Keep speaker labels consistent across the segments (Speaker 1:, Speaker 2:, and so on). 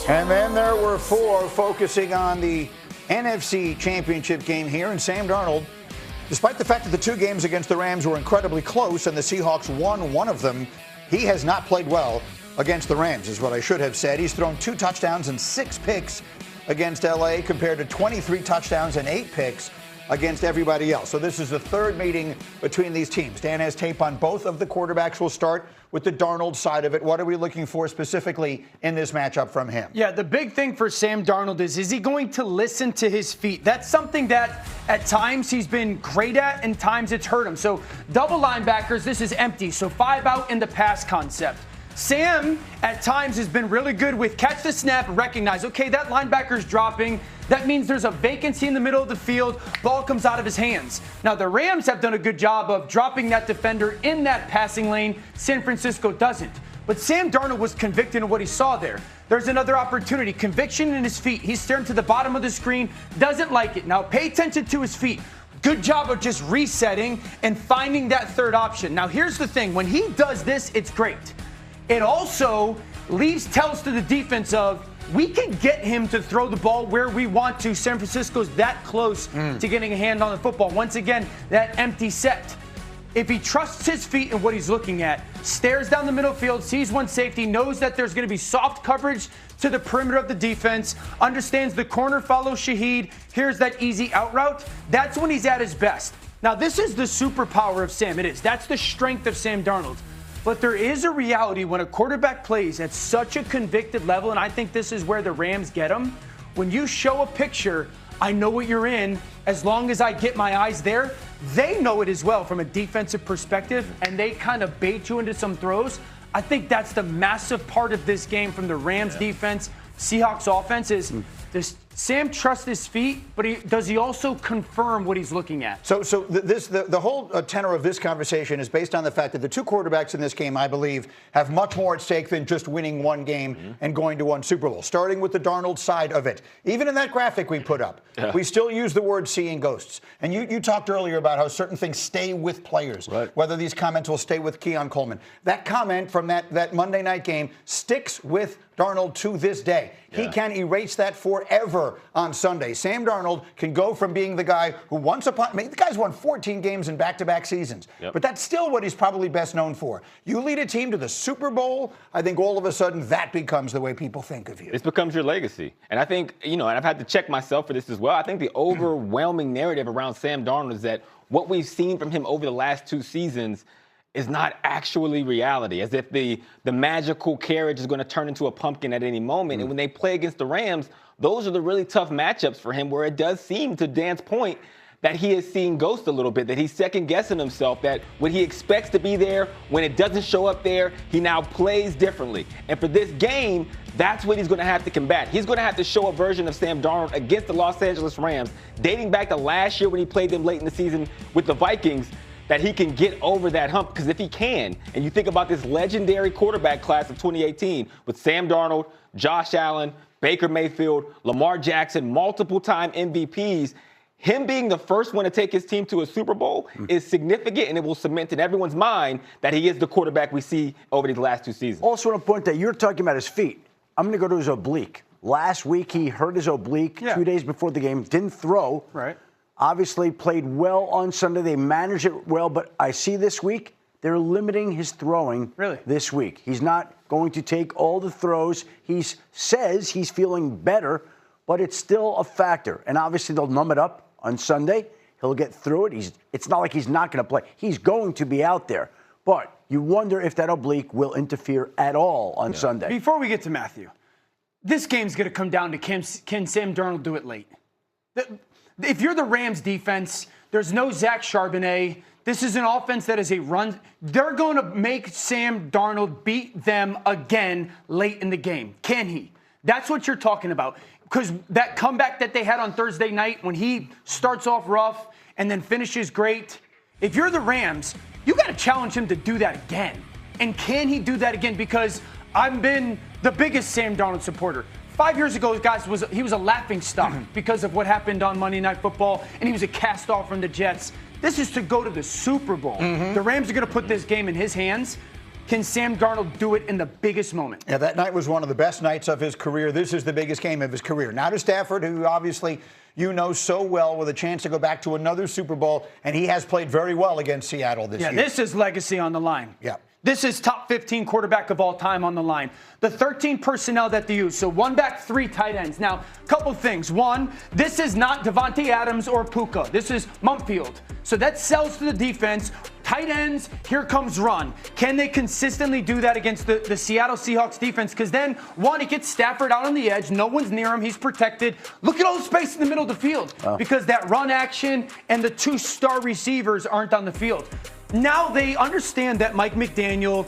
Speaker 1: And then there were four focusing on the NFC Championship game here. And Sam Darnold, despite the fact that the two games against the Rams were incredibly close and the Seahawks won one of them, he has not played well against the Rams, is what I should have said. He's thrown 2 touchdowns and 6 picks against L.A. compared to 23 touchdowns and 8 picks against everybody else. So this is the third meeting between these teams. Dan has tape on both of the quarterbacks. We'll start with the Darnold side of it. What are we looking for specifically in this matchup from him?
Speaker 2: Yeah, the big thing for Sam Darnold is he going to listen to his feet? That's something that at times he's been great at and times it's hurt him. So double linebackers, this is empty. So 5 out in the pass concept. Sam, at times, has been really good with catch the snap, recognize, okay, that linebacker's dropping. That means there's a vacancy in the middle of the field. Ball comes out of his hands. Now, the Rams have done a good job of dropping that defender in that passing lane. San Francisco doesn't. But Sam Darnold was convicted of what he saw there. There's another opportunity. Conviction in his feet. He's staring to the bottom of the screen, doesn't like it. Now, pay attention to his feet. Good job of just resetting and finding that third option. Now, here's the thing. When he does this, it's great. It also tells to the defense of, we can get him to throw the ball where we want to. San Francisco's that close to getting a hand on the football. Once again, that empty set. If he trusts his feet and what he's looking at, stares down the middle field, sees one safety, knows that there's going to be soft coverage to the perimeter of the defense, understands the corner follows Shaheed, here's that easy out route, that's when he's at his best. Now, this is the superpower of Sam. It is. That's the strength of Sam Darnold. But there is a reality when a quarterback plays at such a convicted level, and I think this is where the Rams get him. When you show a picture, I know what you're in. As long as I get my eyes there, they know it as well from a defensive perspective, and they kind of bait you into some throws. I think that's the massive part of this game from the Rams defense, Seahawks offense is this. Sam trusts his feet, but does he also confirm what he's looking at?
Speaker 1: So the whole tenor of this conversation is based on the fact that the two quarterbacks in this game, I believe, have much more at stake than just winning one game and going to one Super Bowl. Starting with the Darnold side of it. Even in that graphic we put up, we still use the word seeing ghosts. And you talked earlier about how certain things stay with players, whether these comments will stay with Keon Coleman. That comment from that Monday night game sticks with Darnold to this day. He can erase that forever on Sunday. Sam Darnold can go from being the guy who the guy's won 14 games in back-to-back seasons. But that's still what he's probably best known for. You lead a team to the Super Bowl, I think all of a sudden that becomes the way people think of you.
Speaker 3: This becomes your legacy. And I think, and I've had to check myself for this as well. I think the overwhelming narrative around Sam Darnold is that what we've seen from him over the last 2 seasons is not actually reality, as if the magical carriage is going to turn into a pumpkin at any moment. And when they play against the Rams, those are the really tough matchups for him, where it does seem, to Dan's point, that he is seeing ghosts a little bit, that he's second-guessing himself, that what he expects to be there, when it doesn't show up there, he now plays differently. And for this game, that's what he's going to have to combat. He's going to have to show a version of Sam Darnold against the Los Angeles Rams, dating back to last year when he played them late in the season with the Vikings, that he can get over that hump. Because if he can, and you think about this legendary quarterback class of 2018 with Sam Darnold, Josh Allen, Baker Mayfield, Lamar Jackson, multiple-time MVPs, him being the first one to take his team to a Super Bowl is significant, and it will cement in everyone's mind that he is the quarterback we see over these last 2 seasons.
Speaker 4: Also, on a point that you're talking about his feet, I'm going to go to his oblique. Last week, he hurt his oblique 2 days before the game, didn't throw.
Speaker 2: Right.
Speaker 4: Obviously played well on Sunday. They managed it well, but I see this week they're limiting his throwing this week. He's not going to take all the throws. He says he's feeling better, but it's still a factor. And obviously they'll numb it up on Sunday. He'll get through it. It's not like he's not going to play. He's going to be out there. But you wonder if that oblique will interfere at all on Sunday.
Speaker 2: Before we get to Matthew, this game's going to come down to can Sam Darnold do it late? If you're the Rams defense, there's no Zach Charbonnet. This is an offense that is a run. They're going to make Sam Darnold beat them again late in the game. Can he? That's what you're talking about. Because that comeback that they had on Thursday night when he starts off rough and then finishes great, if you're the Rams, you got to challenge him to do that again. And can he do that again? Because I've been the biggest Sam Darnold supporter. 5 years ago, guys, he was a laughing stock because of what happened on Monday Night Football, and he was a cast-off from the Jets. This is to go to the Super Bowl. The Rams are going to put this game in his hands. Can Sam Darnold do it in the biggest moment?
Speaker 1: Yeah, that night was one of the best nights of his career. This is the biggest game of his career. Now to Stafford, who obviously you know so well, with a chance to go back to another Super Bowl, and he has played very well against Seattle this year.
Speaker 2: Yeah, this is legacy on the line.
Speaker 1: Yeah.
Speaker 2: This is top 15 quarterback of all time on the line. The 13 personnel that they use. So 1 back, 3 tight ends. Now, a couple things. One, this is not Devontae Adams or Puka. This is Mumfield. So that sells to the defense. Tight ends, here comes run. Can they consistently do that against the Seattle Seahawks defense? Because then, one, it gets Stafford out on the edge. No one's near him. He's protected. Look at all the space in the middle of the field. Because that run action and the 2 star receivers aren't on the field. Now they understand that Mike McDaniel,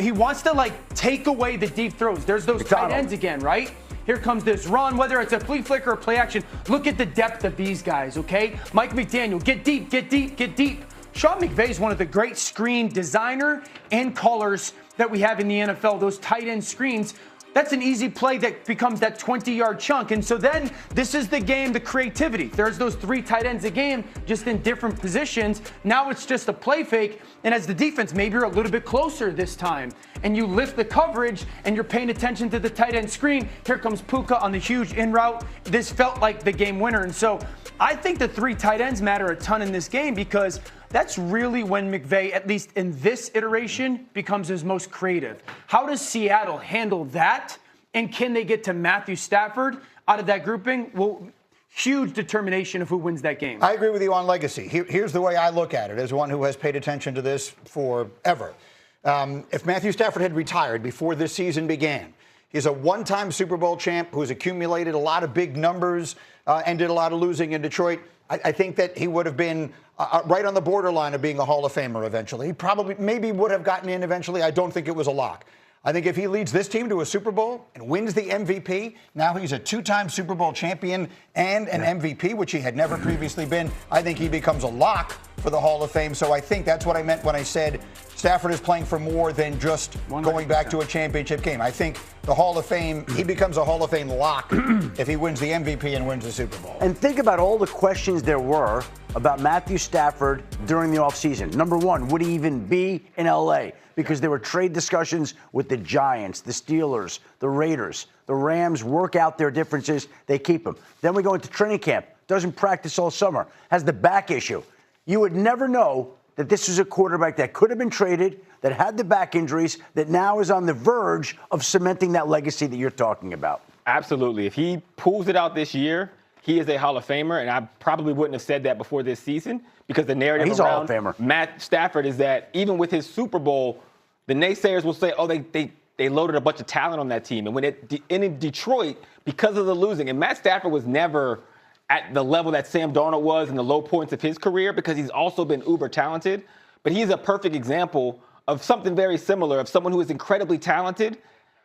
Speaker 2: he wants to take away the deep throws. There's those tight ends again, right? Here comes this run, whether it's a flea flicker or play action. Look at the depth of these guys, okay? Mike McDaniel, get deep, get deep, get deep. Sean McVay is one of the great screen designer and callers that we have in the NFL, those tight end screens. That's an easy play that becomes that 20-yard chunk. And so then this is the game, the creativity. There's those 3 tight ends a game, just in different positions. Now it's just a play fake. And as the defense, maybe you're a little bit closer this time. And you lift the coverage and you're paying attention to the tight end screen. Here comes Puka on the huge in route. This felt like the game winner. And so I think the 3 tight ends matter a ton in this game, because that's really when McVay, at least in this iteration, becomes his most creative. How does Seattle handle that? And can they get to Matthew Stafford out of that grouping? Well, huge determination of who wins that game.
Speaker 1: I agree with you on legacy. Here's the way I look at it, as one who has paid attention to this forever. If Matthew Stafford had retired before this season began, he's a 1-time Super Bowl champ who's accumulated a lot of big numbers and did a lot of losing in Detroit. I think that he would have been right on the borderline of being a Hall of Famer eventually. He probably maybe would have gotten in eventually. I don't think it was a lock. I think if he leads this team to a Super Bowl and wins the MVP, now he's a 2-time Super Bowl champion and an MVP, which he had never previously been. I think he becomes a lock for the Hall of Fame. So I think that's what I meant when I said Stafford is playing for more than just 100%. Going back to a championship game. I think the Hall of Fame, he becomes a Hall of Fame lock if he wins the MVP and wins the Super Bowl.
Speaker 4: And think about all the questions there were about Matthew Stafford during the offseason. Number one, would he even be in L.A.? Because there were trade discussions with the Giants, the Steelers, the Raiders. The Rams work out their differences. They keep him. Then we go into training camp. Doesn't practice all summer. Has the back issue. You would never know that this is a quarterback that could have been traded, that had the back injuries, that now is on the verge of cementing that legacy that you're talking about.
Speaker 3: Absolutely. If he pulls it out this year, he is a Hall of Famer, and I probably wouldn't have said that before this season, because the narrative around Matt Stafford is that even with his Super Bowl, the naysayers will say, oh, they loaded a bunch of talent on that team. And when in Detroit, because of the losing, and Matt Stafford was never at the level that Sam Darnold was in the low points of his career, because he's also been uber talented. But he's a perfect example of something very similar, of someone who is incredibly talented,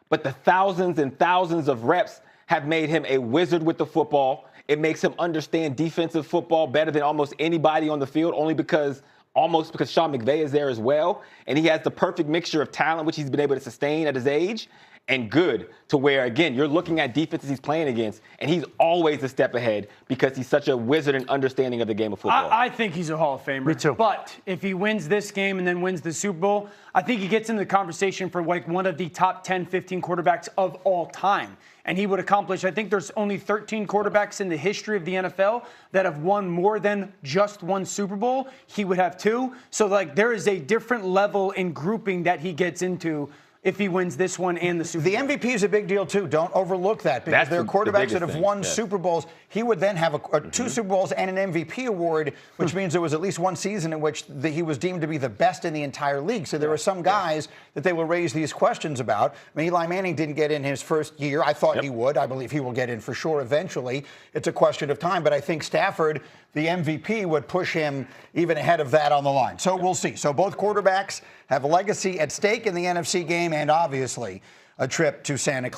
Speaker 3: but the thousands and thousands of reps have made him a wizard with the football. It makes him understand defensive football better than almost anybody on the field, because Sean McVay is there as well. And he has the perfect mixture of talent, which he's been able to sustain at his age, and good, to where, again, you're looking at defenses he's playing against, and he's always a step ahead because he's such a wizard in understanding of the game of football.
Speaker 2: I think he's a Hall of Famer.
Speaker 4: Me too.
Speaker 2: But if he wins this game and then wins the Super Bowl, I think he gets into the conversation for one of the top 10, 15 quarterbacks of all time. And he would accomplish, I think there's only 13 quarterbacks in the history of the NFL that have won more than just one Super Bowl. He would have 2. So, there is a different level in grouping that he gets into if he wins this one and the Super Bowl.
Speaker 1: The MVP is a big deal, too. Don't overlook that, because there are quarterbacks that have won Super Bowls. He would then have 2 Super Bowls and an MVP award, which means there was at least one season in which he was deemed to be the best in the entire league. So there are some guys that they will raise these questions about. I mean, Eli Manning didn't get in his first year. I thought he would. I believe he will get in for sure eventually. It's a question of time. But I think Stafford, the MVP, would push him even ahead of that on the line. So we'll see. So both quarterbacks have a legacy at stake in the NFC game, and obviously a trip to Santa Clara.